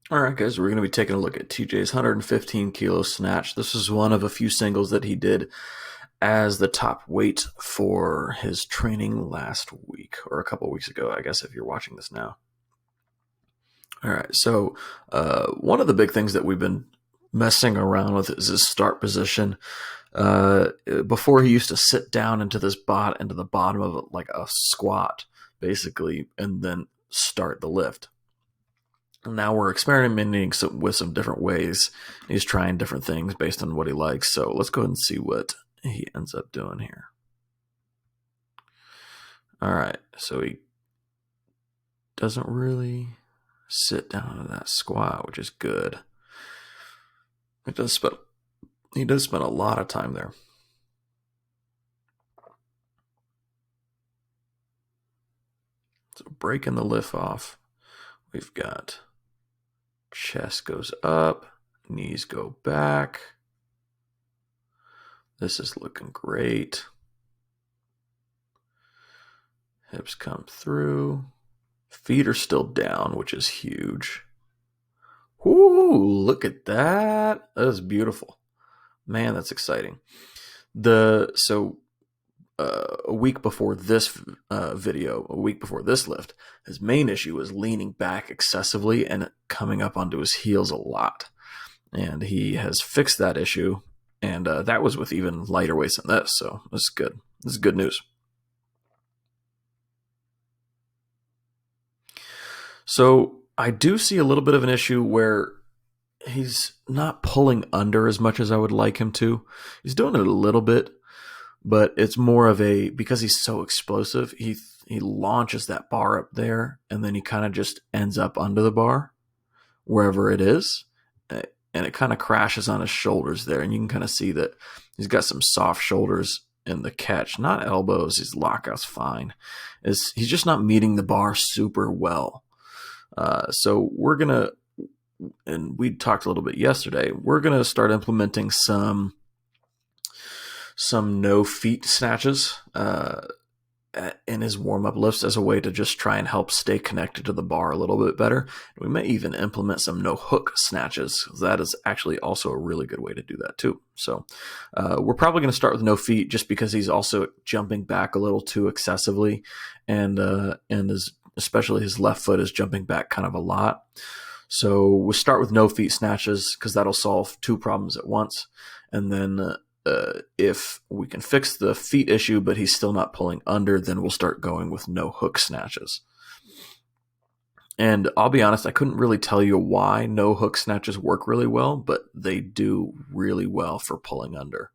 All right, guys, we're going to be taking a look at TJ's 115 kilo snatch. This is one of a few singles that he did as the top weight for his training last week, or a couple weeks ago, I guess, if you're watching this now. All right, so one of the big things that we've been messing around with is his start position. Before he used to sit down into into the bottom of like a squat, basically, and then start the lift. Now we're experimenting with some different ways. He's trying different things based on what he likes. So let's go ahead and see what he ends up doing here. All right. So he doesn't really sit down in that squat, which is good. He does spend a lot of time there. So breaking the lift off, we've got chest goes up, knees go back. This is looking great. Hips come through. Feet are still down, which is huge. Ooh, look at that. That is beautiful. Man, that's exciting. A week before this a week before this lift, his main issue was leaning back excessively and coming up onto his heels a lot. And he has fixed that issue, and that was with even lighter weights than this, so this is good. This is good news. So I do see a little bit of an issue where he's not pulling under as much as I would like him to. He's doing it a little bit, but it's more of because he's so explosive, he launches that bar up there, and then he kind of just ends up under the bar, wherever it is, and it kind of crashes on his shoulders there, and you can kind of see that he's got some soft shoulders in the catch, not elbows. His lockout's fine. He's just not meeting the bar super well. So we're gonna, and we talked a little bit yesterday, we're gonna start implementing some no feet snatches in his warm-up lifts as a way to just try and help stay connected to the bar a little bit better. We may even implement some no hook snatches. That is actually also a really good way to do that too. So we're probably going to start with no feet just because he's also jumping back a little too excessively, and especially his left foot is jumping back kind of a lot. So we'll start with no feet snatches because that'll solve two problems at once. And then if we can fix the feet issue, but he's still not pulling under, then we'll start going with no hook snatches. And I'll be honest, I couldn't really tell you why no hook snatches work really well, but they do really well for pulling under.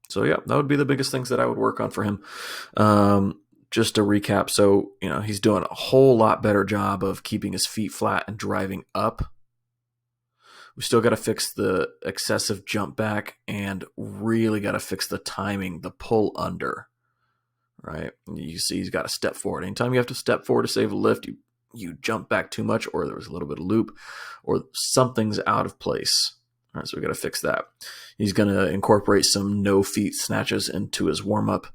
So yeah, that would be the biggest things that I would work on for him. Just to recap, so he's doing a whole lot better job of keeping his feet flat and driving up. We still got to fix the excessive jump back and really got to fix the timing, the pull under, right? You see he's got to step forward. Anytime you have to step forward to save a lift, you jump back too much, or there's a little bit of loop, or something's out of place. All right, so we got to fix that. He's going to incorporate some no feet snatches into his warm-up.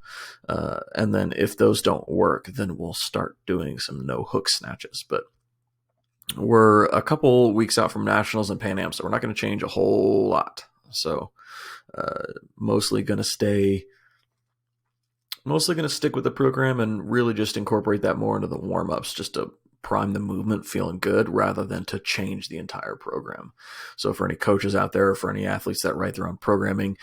And then if those don't work, then we'll start doing some no hook snatches. But we're a couple weeks out from Nationals and Pan Am, so we're not going to change a whole lot. So mostly going to stick with the program and really just incorporate that more into the warm-ups, just to prime the movement feeling good rather than to change the entire program. So for any coaches out there, or for any athletes that write their own programming,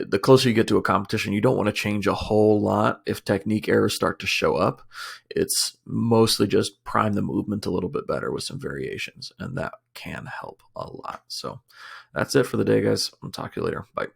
the closer you get to a competition, you don't want to change a whole lot. If technique errors start to show up, it's mostly just prime the movement a little bit better with some variations, and that can help a lot. So that's it for the day, guys. I'll talk to you later. Bye.